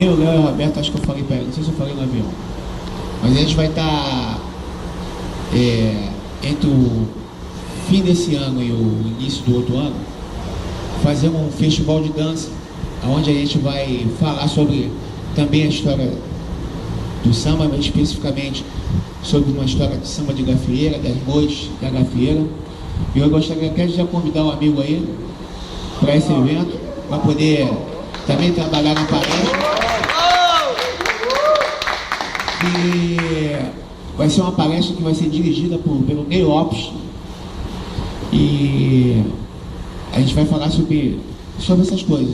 o Léo e o Roberto, acho que eu falei para ele, não sei se eu falei no avião, mas a gente vai estar entre o fim desse ano e o início do outro ano, fazer um festival de dança, onde a gente vai falar sobre também a história do samba, mas especificamente sobre uma história de samba de gafieira, das noites da gafieira. E eu gostaria até de já convidar um amigo aí para esse evento, para poder também trabalhar na palestra. E vai ser uma palestra que vai ser dirigida pelo Ney Lopes. E a gente vai falar sobre essas coisas,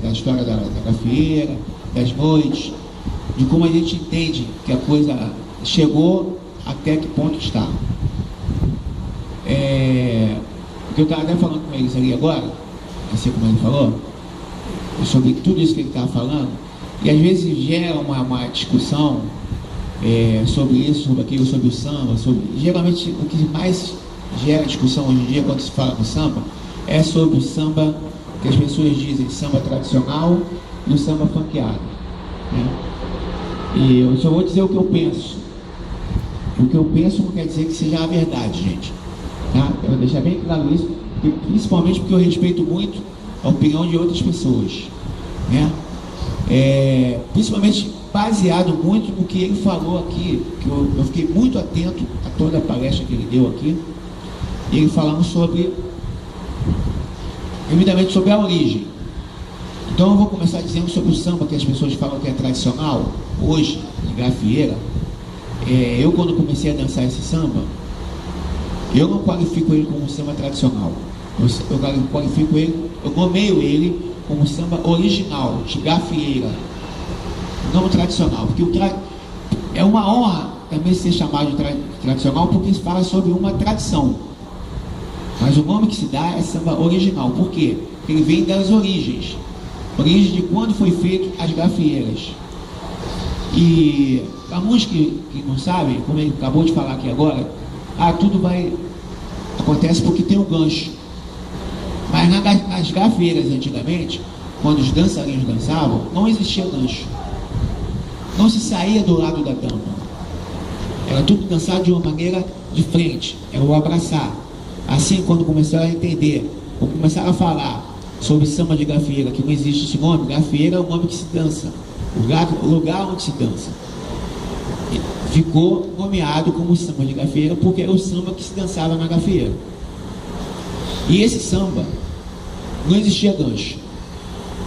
da história da gafieira, das noites, de como a gente entende que a coisa chegou até que ponto está. O que eu estava até falando com eles ali agora, assim como ele falou, sobre tudo isso que ele estava falando, e às vezes gera uma discussão sobre isso, sobre aquilo, sobre o samba, geralmente o que mais gera discussão hoje em dia quando se fala do samba é sobre o samba que as pessoas dizem samba tradicional e o samba funkeado, né? E eu só vou dizer o que eu penso. O que eu penso não quer dizer que seja a verdade, gente, tá? Eu vou deixar bem claro isso, principalmente porque eu respeito muito a opinião de outras pessoas, né? Principalmente baseado muito no que ele falou aqui, que eu fiquei muito atento a toda a palestra que ele deu aqui, e ele falando evidentemente sobre a origem. Então eu vou começar dizendo sobre o samba que as pessoas falam que é tradicional, hoje, de gafieira. Eu quando comecei a dançar esse samba, eu não qualifico ele como samba tradicional. Eu qualifico ele, eu nomeio ele como samba original, de gafieira, não tradicional, porque é uma honra também ser chamado de tradicional, porque se fala sobre uma tradição. Mas o nome que se dá é samba original. Por quê? Porque ele vem das origens de quando foi feito as gafieiras. E para muitos que não sabem, como ele acabou de falar aqui agora, tudo acontece porque tem um gancho. Mas nas gafieiras antigamente, quando os dançarinos dançavam, não existia gancho. Não se saía do lado da dama. Era tudo dançado de uma maneira de frente, era o abraçar. Assim, quando começaram a entender, ou começaram a falar sobre samba de gafieira, que não existe esse nome, gafieira é o nome que se dança, o lugar onde se dança. Ficou nomeado como samba de gafieira porque era o samba que se dançava na gafieira. E esse samba não existia gancho.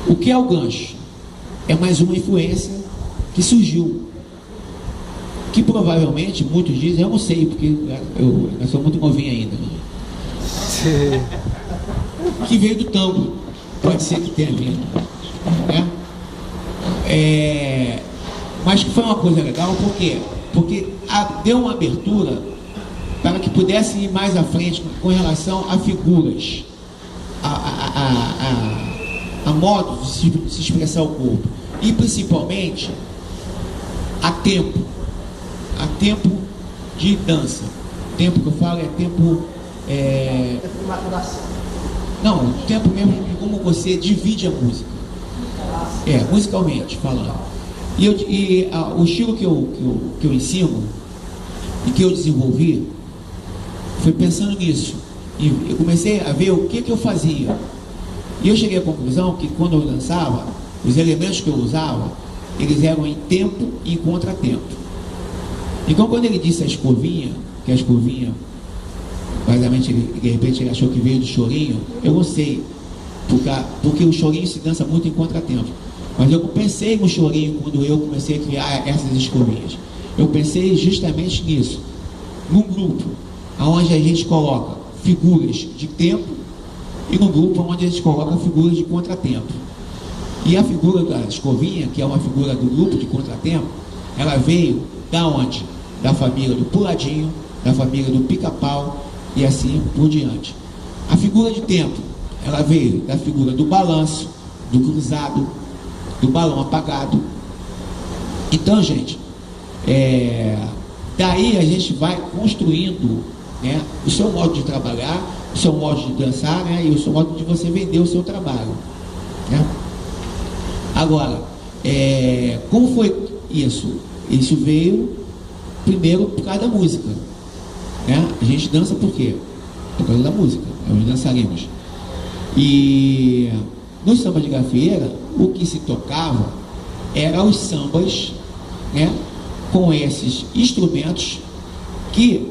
O que é o gancho? É mais uma influência que surgiu, que provavelmente muitos dizem, eu não sei, porque eu sou muito novinho ainda, né? Que veio do tango, pode ser que tenha vindo, né? Mas que foi uma coisa legal, por quê? Porque deu uma abertura para que pudesse ir mais à frente com relação a figuras, a modo de se expressar o corpo, e principalmente a tempo de dança. Tempo que eu falo é tempo de maturação. Não, o tempo mesmo de como você divide a música, musicalmente falando. O estilo que eu ensino e que eu desenvolvi foi pensando nisso. E eu comecei a ver o que eu fazia. E eu cheguei à conclusão que quando eu dançava, os elementos que eu usava, eles eram em tempo e em contratempo. Então quando ele disse a escovinha, que a escovinha, basicamente, de repente ele achou que veio do chorinho, eu não sei, porque o chorinho se dança muito em contratempo. Mas eu pensei no chorinho quando eu comecei a criar essas escovinhas. Eu pensei justamente nisso, num grupo, onde a gente coloca figuras de tempo e num grupo onde a gente coloca figuras de contratempo. E a figura da escovinha, que é uma figura do grupo de contratempo, ela veio da onde? Da família do puladinho, da família do pica-pau e assim por diante. A figura de tempo, ela veio da figura do balanço, do cruzado, do balão apagado. Então, gente, daí a gente vai construindo, né, o seu modo de trabalhar, o seu modo de dançar, né, e o seu modo de você vender o seu trabalho, né? Agora, Como foi isso? Isso veio primeiro por causa da música, né? A gente dança por quê? Por causa da música, os dançarinos. E no samba de gafieira, o que se tocava eram os sambas, né, com esses instrumentos, que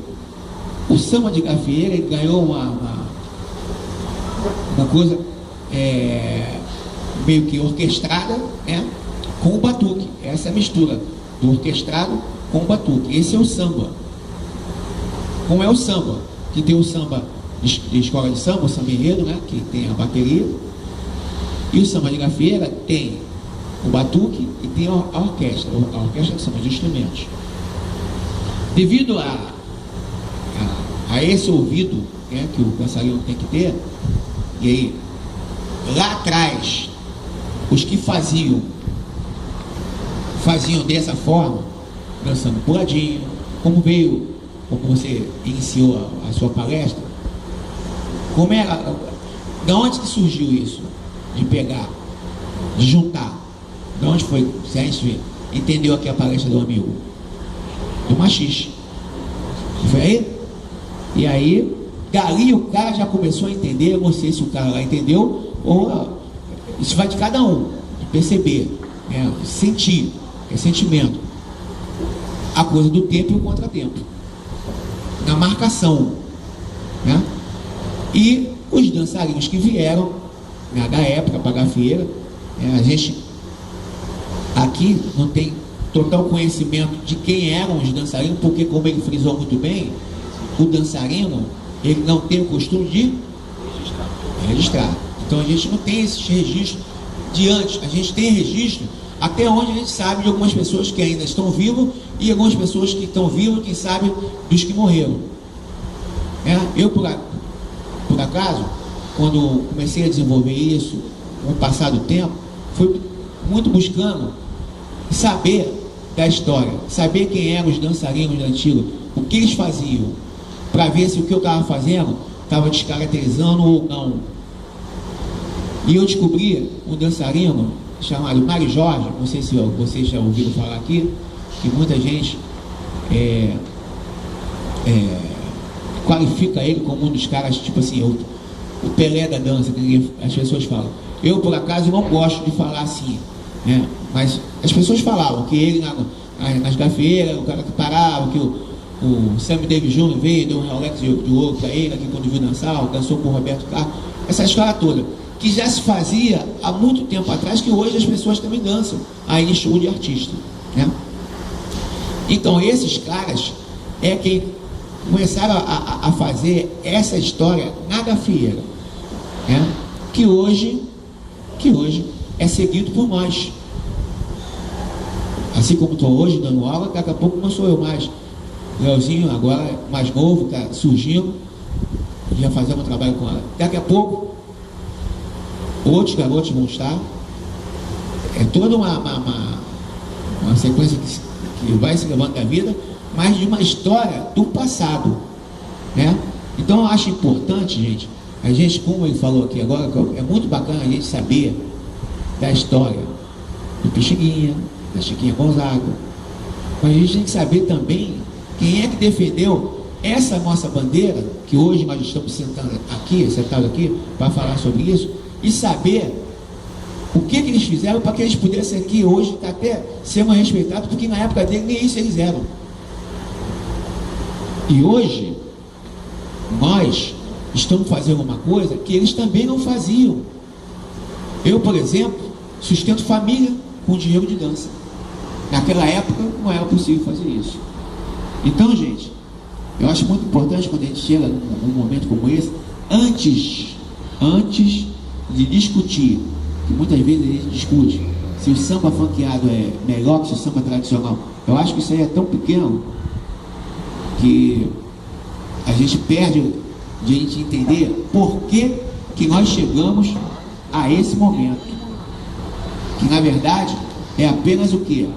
o samba de gafieira ganhou uma coisa meio que orquestrada, né, com o batuque. Essa é a mistura do orquestrado com o batuque. Esse é o samba. Como é o samba? Que tem o samba de escola de samba, o samba enredo, né, que tem a bateria, e o samba de gafieira tem o batuque e tem a orquestra. A orquestra são os instrumentos. Devido a esse ouvido, né, que o dançarino tem que ter, e aí lá atrás os que faziam dessa forma, dançando puladinho, como você iniciou a sua palestra, como era, de onde que surgiu isso? De pegar, de juntar. De onde foi? Se a gente entendeu aqui a palestra do amigo, do machixe. Foi aí? E aí, dali o cara já começou a entender. Eu não sei se o cara lá entendeu, ou isso vai de cada um, de perceber, né? Sentir, é sentimento. A coisa do tempo e o contratempo, na marcação, né? E os dançarinos que vieram, né, da época para a gafieira, a gente aqui não tem total conhecimento de quem eram os dançarinos, porque, como ele frisou muito bem, o dançarino, ele não tem o costume de registrar. Então a gente não tem esses registros de antes. A gente tem registro até onde a gente sabe de algumas pessoas que ainda estão vivas e algumas pessoas que estão vivas, quem sabe dos que morreram. Eu, por acaso, quando comecei a desenvolver isso, com o passar do tempo, fui muito buscando saber da história, saber quem eram os dançarinos antigos, o que eles faziam, para ver se o que eu estava fazendo estava descaracterizando ou não. E eu descobri um dançarino chamado Mário Jorge, não sei se vocês já ouviram falar aqui, que muita gente qualifica ele como um dos caras, tipo assim, o Pelé da dança, que as pessoas falam. Eu, por acaso, não gosto de falar assim, né? Mas as pessoas falavam que ele, nas gafieiras, o cara que parava, que o Sammy Davis Jr. veio, deu um Rolex de ouro para ele, aqui quando viu dançar, dançou com o Roberto Carlos, essa história toda, que já se fazia há muito tempo atrás, que hoje as pessoas também dançam aí em show de artista, né? Então esses caras é quem começaram a fazer essa história na gafieira, né? que hoje é seguido por nós. Assim como estou hoje dando aula, daqui a pouco não sou eu mais. Leozinho, agora mais novo, está surgindo, já fazemos um trabalho com ela. Daqui a pouco, outros garotos vão estar. É toda uma sequência que vai se levando da vida, mas de uma história do passado, né? Então eu acho importante, gente, a gente, como ele falou aqui agora, é muito bacana a gente saber da história do Pixinguinha, da Chiquinha Gonzaga, mas a gente tem que saber também quem é que defendeu essa nossa bandeira, que hoje nós estamos sentados aqui para falar sobre isso, e saber o que eles fizeram para que eles pudessem aqui hoje até ser mais respeitados, porque na época dele nem isso eles eram. E hoje nós estamos fazendo uma coisa que eles também não faziam. Eu, por exemplo, sustento família com dinheiro de dança. Naquela época não era possível fazer isso. Então, gente, eu acho muito importante quando a gente chega num momento como esse, antes de discutir, que muitas vezes a gente discute se o samba funkeado é melhor que o samba tradicional. Eu acho que isso aí é tão pequeno que a gente perde de a gente entender por que nós chegamos a esse momento, que na verdade é apenas o que?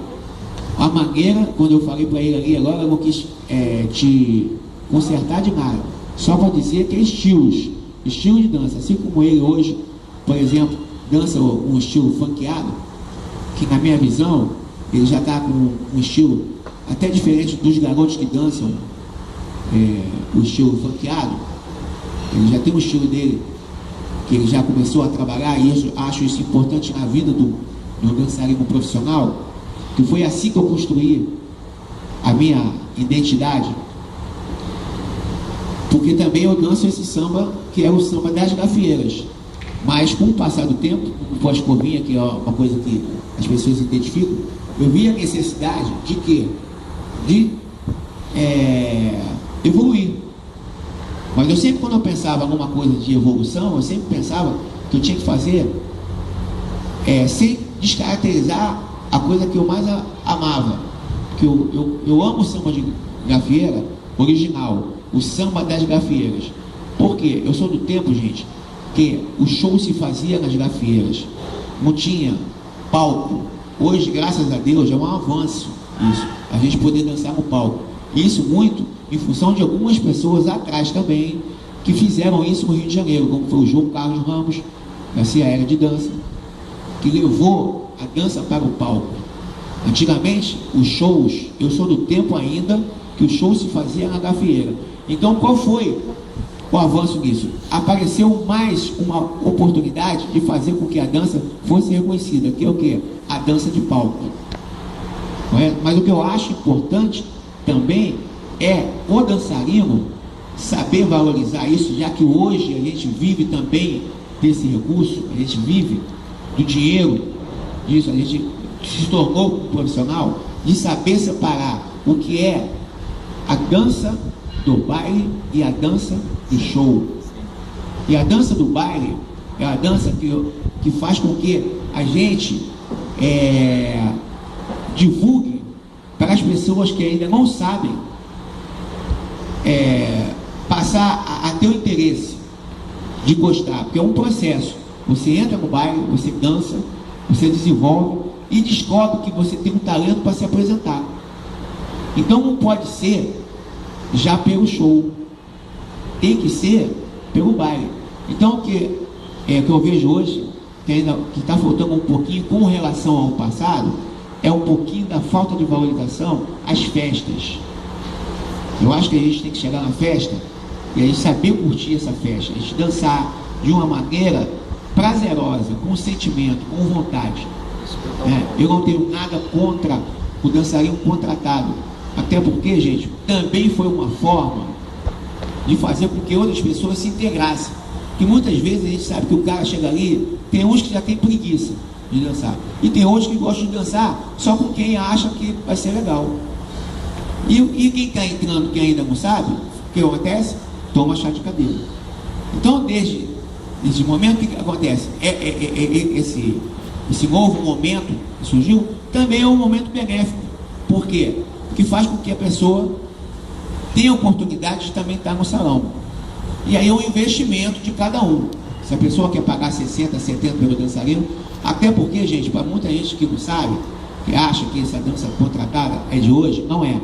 A maneira, quando eu falei para ele ali agora, eu não quis te consertar de nada, só para dizer que é estilo de dança, assim como ele hoje, por exemplo, dança um estilo funkeado, que na minha visão, ele já está com um estilo até diferente dos garotos que dançam o estilo funkeado. Ele já tem um estilo dele, que ele já começou a trabalhar, e eu acho isso importante na vida do dançarino profissional, que foi assim que eu construí a minha identidade, porque também eu danço esse samba, que é o samba das gafieiras, mas com o passar do tempo, o pós-covinha, que é uma coisa que as pessoas identificam, eu vi a necessidade de quê? De evoluir. Mas eu sempre, quando eu pensava em alguma coisa de evolução, eu sempre pensava que eu tinha que fazer sem descaracterizar a coisa que eu mais amava. Porque eu amo o samba de gafieira original, o samba das gafieiras. Por quê? Eu sou do tempo, gente, que o show se fazia nas gafieiras. Não tinha palco. Hoje, graças a Deus, é um avanço isso, a gente poder dançar no palco. Isso muito em função de algumas pessoas atrás também, que fizeram isso no Rio de Janeiro, como foi o João Carlos Ramos, da Ciaérea de Dança, que levou a dança para o palco. Antigamente, os shows, eu sou do tempo ainda que o show se fazia na gafieira. Então, qual foi o avanço nisso? Apareceu mais uma oportunidade de fazer com que a dança fosse reconhecida, que é o quê? A dança de palco. Não é? Mas o que eu acho importante também é o dançarino saber valorizar isso, já que hoje a gente vive também desse recurso, a gente vive do dinheiro, disso, a gente se tornou profissional, de saber separar o que é a dança do baile e a dança do show. E a dança do baile é a dança que faz com que a gente divulgue para as pessoas que ainda não sabem, passar a ter o interesse de gostar, porque é um processo. Você entra no baile, você dança, você desenvolve e descobre que você tem um talento para se apresentar. Então não pode ser já pelo show, tem que ser pelo baile. Então o que eu vejo hoje, que está faltando um pouquinho com relação ao passado, é um pouquinho da falta de valorização às festas. Eu acho que a gente tem que chegar na festa e a gente saber curtir essa festa, a gente dançar de uma maneira prazerosa, com sentimento, com vontade. Eu não tenho nada contra o dançarino contratado, até porque, gente, também foi uma forma de fazer com que outras pessoas se integrassem. Porque muitas vezes a gente sabe que o cara chega ali, tem uns que já tem preguiça de dançar, e tem outros que gostam de dançar só com quem acha que vai ser legal. E quem está entrando, que ainda não sabe, o que acontece? Toma chá de cabelo. Então, desde esse momento, o que acontece? Esse novo momento que surgiu, também é um momento benéfico. Por quê? Porque faz com que a pessoa tenha a oportunidade de também estar no salão. E aí é um investimento de cada um. Se a pessoa quer pagar 60, 70 pelo dançarino, até porque, gente, para muita gente que não sabe, que acha que essa dança contratada é de hoje, não é.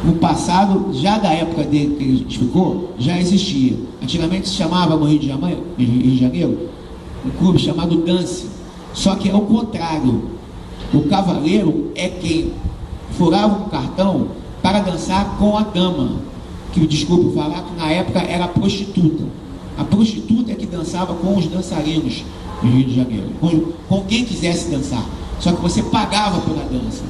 No passado, já da época dele que ele explicou, já existia. Antigamente se chamava no Rio de Janeiro um clube chamado Dance. Só que é o contrário. O cavaleiro é quem furava um cartão para dançar com a dama, que, desculpe falar, que na época era a prostituta. A prostituta é que dançava com os dançarinos do Rio de Janeiro, com quem quisesse dançar. Só que você pagava pela dança.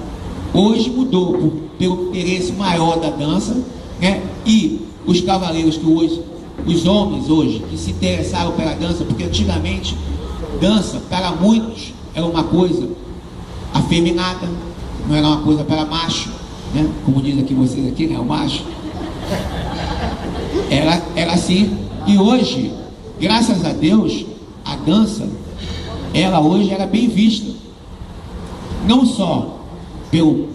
Hoje mudou pelo interesse maior da dança, né? E os cavaleiros que hoje, os homens hoje, que se interessaram pela dança, porque antigamente dança para muitos era uma coisa afeminada, não era uma coisa para macho, né? Como diz aqui vocês aqui, né? O macho era assim. E hoje, graças a Deus, a dança, ela hoje era bem vista, não só pelo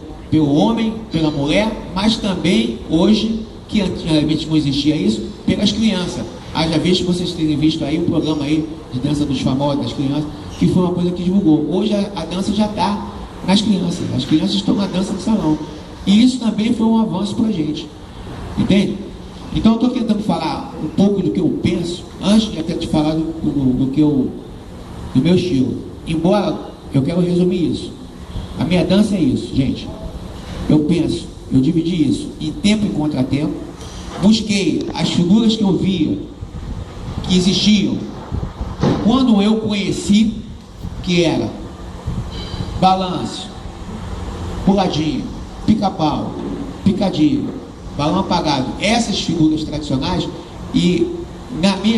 homem, pela mulher, mas também hoje, que antigamente não existia isso, pelas crianças. Haja visto, vocês terem visto aí o programa aí de dança dos famosos, das crianças, que foi uma coisa que divulgou. Hoje a dança já está nas crianças, as crianças estão na dança no salão. E isso também foi um avanço para a gente, entende? Então eu estou tentando falar um pouco do que eu penso, antes de até te falar do meu estilo. Embora eu quero resumir isso. A minha dança é isso, gente. Eu penso, eu dividi isso em tempo e contratempo. Busquei as figuras que eu via, que existiam, quando eu conheci, que era balanço, puladinho, pica-pau, picadinho, balão apagado, essas figuras tradicionais. E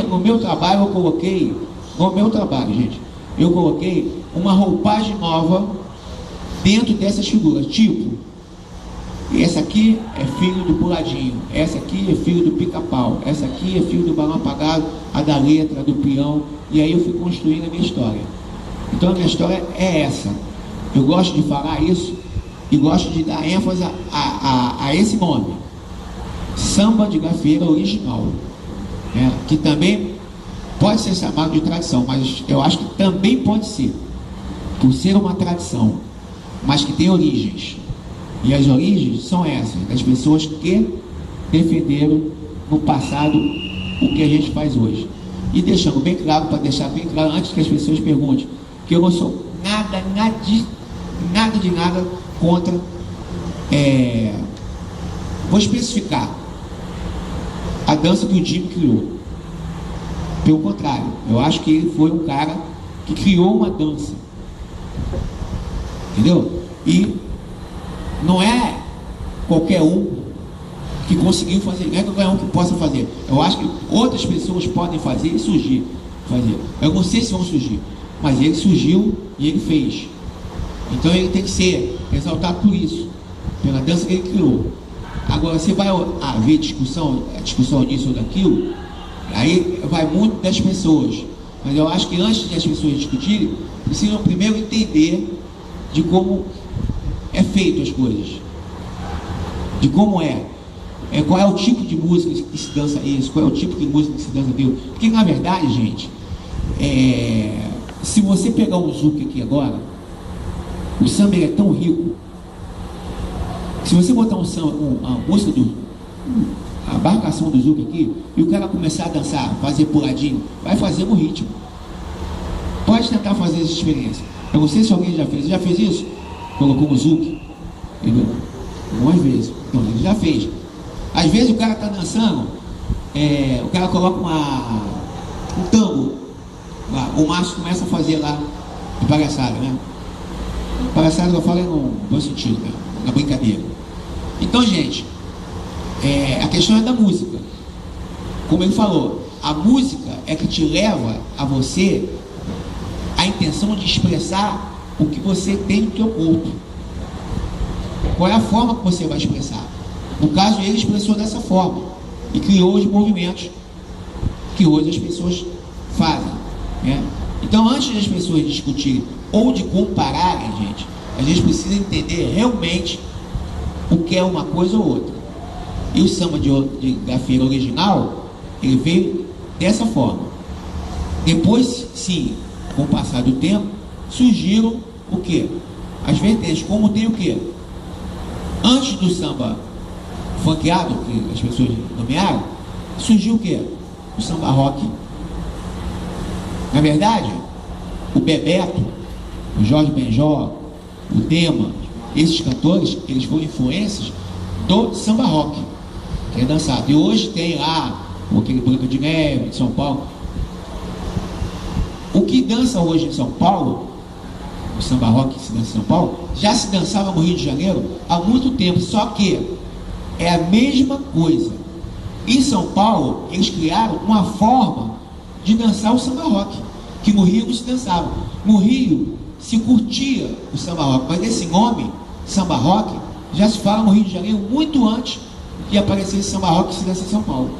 no meu trabalho eu coloquei, gente, eu coloquei uma roupagem nova dentro dessas figuras, tipo, essa aqui é filho do puladinho, essa aqui é filho do pica-pau, essa aqui é filho do balão apagado, a da letra, do peão, e aí eu fui construindo a minha história. Então a minha história é essa. Eu gosto de falar isso e gosto de dar ênfase a esse nome, samba de gafieira original, né? Que também pode ser chamado de tradição, mas eu acho que também pode ser, por ser uma tradição, mas que tem origens. E as origens são essas, das pessoas que defenderam no passado o que a gente faz hoje. E deixando bem claro, para deixar bem claro, antes que as pessoas perguntem, que eu não sou nada contra, vou especificar, a dança que o Jimmy criou. Pelo contrário, eu acho que ele foi um cara que criou uma dança, entendeu? E não é qualquer um que conseguiu fazer, não é qualquer um que possa fazer. Eu acho que outras pessoas podem fazer e surgir. Eu não sei se vão surgir, mas ele surgiu e ele fez. Então ele tem que ser exaltado por isso, pela dança que ele criou. Agora, você vai haver discussão disso ou daquilo, aí vai muito das pessoas. Mas eu acho que antes das pessoas discutirem, precisam primeiro entender de como é feito as coisas, de como qual é o tipo de música que se dança isso, qual é o tipo de música que se dança aquilo. Porque na verdade, gente, se você pegar um zouk aqui agora, o samba é tão rico. Se você botar uma música a embarcação do zouk aqui, e o cara começar a dançar, fazer puladinho, vai fazer no ritmo. Pode tentar fazer essa experiência. Eu não sei se alguém já fez. Você já fez isso? Colocou um zouk? Algumas vezes. Então, ele já fez. Às vezes o cara está dançando, o cara coloca um tango, o macho começa a fazer lá de palhaçada, né? Palhaçada que eu falo é no bom sentido, né? Na brincadeira. Então, gente, a questão é da música. Como ele falou, a música é que te leva a você a intenção de expressar o que você tem no teu corpo. Qual é a forma que você vai expressar? No caso, ele expressou dessa forma e criou os movimentos que hoje as pessoas fazem, né? Então, antes das pessoas discutirem ou de compararem, gente, a gente precisa entender realmente o que é uma coisa ou outra. E o samba de gafieira original, ele veio dessa forma. Depois, sim, com o passar do tempo, surgiram o quê? As vertentes, como tem o quê? Antes do samba funkeado, que as pessoas nomearam, surgiu o quê? O samba rock. Na verdade, o Bebeto, o Jorge Benjó, o Dema, esses cantores, eles foram influências do samba rock, que é dançado. E hoje tem lá aquele Branca de Neve de São Paulo. O que dança hoje em São Paulo, o samba rock que se dança em São Paulo, já se dançava no Rio de Janeiro há muito tempo, só que é a mesma coisa. Em São Paulo, eles criaram uma forma de dançar o samba rock, que no Rio não se dançava. No Rio se curtia o samba rock, mas esse nome, samba rock, já se fala no Rio de Janeiro muito antes de aparecer esse samba rock que se dança em São Paulo.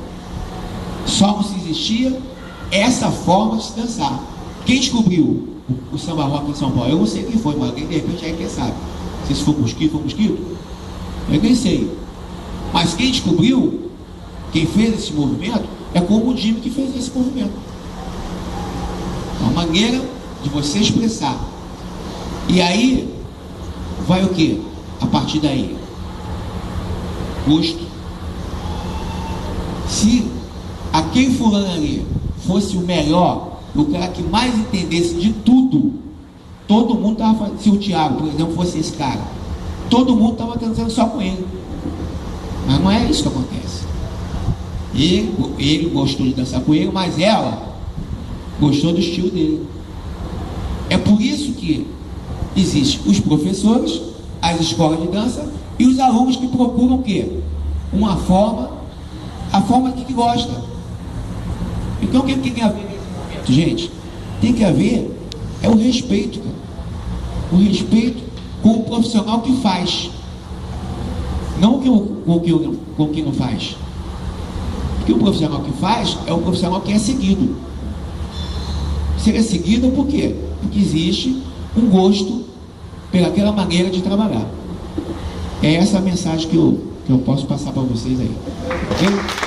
Só não se existia essa forma de se dançar. Quem descobriu o samba rock em São Paulo? Eu não sei quem foi, mas alguém de repente aí quem sabe. Não sei se foi Mosquito. Eu nem sei. Mas quem descobriu, quem fez esse movimento, é como o Jimmy que fez esse movimento. Uma maneira de você expressar. E aí, vai o quê? A partir daí, gosto. Se aquele fulano ali fosse o melhor, o cara que mais entendesse de tudo, todo mundo estava fazendo. Se o Thiago, por exemplo, fosse esse cara, todo mundo estava transando só com ele. Mas não é isso que acontece. Ele gostou de dançar com ele, mas ela gostou do estilo dele. É por isso que existem os professores, as escolas de dança e os alunos que procuram o quê? Uma forma, a forma que gosta. Então o que tem a ver nesse momento, gente? Tem que haver o respeito, cara. O respeito com o profissional que faz, não com o que não faz. Porque o profissional que faz é o profissional que é seguido. Se ele é seguido, por quê? Porque existe um gosto pelaquela maneira de trabalhar. É essa a mensagem que eu posso passar para vocês aí. Ok?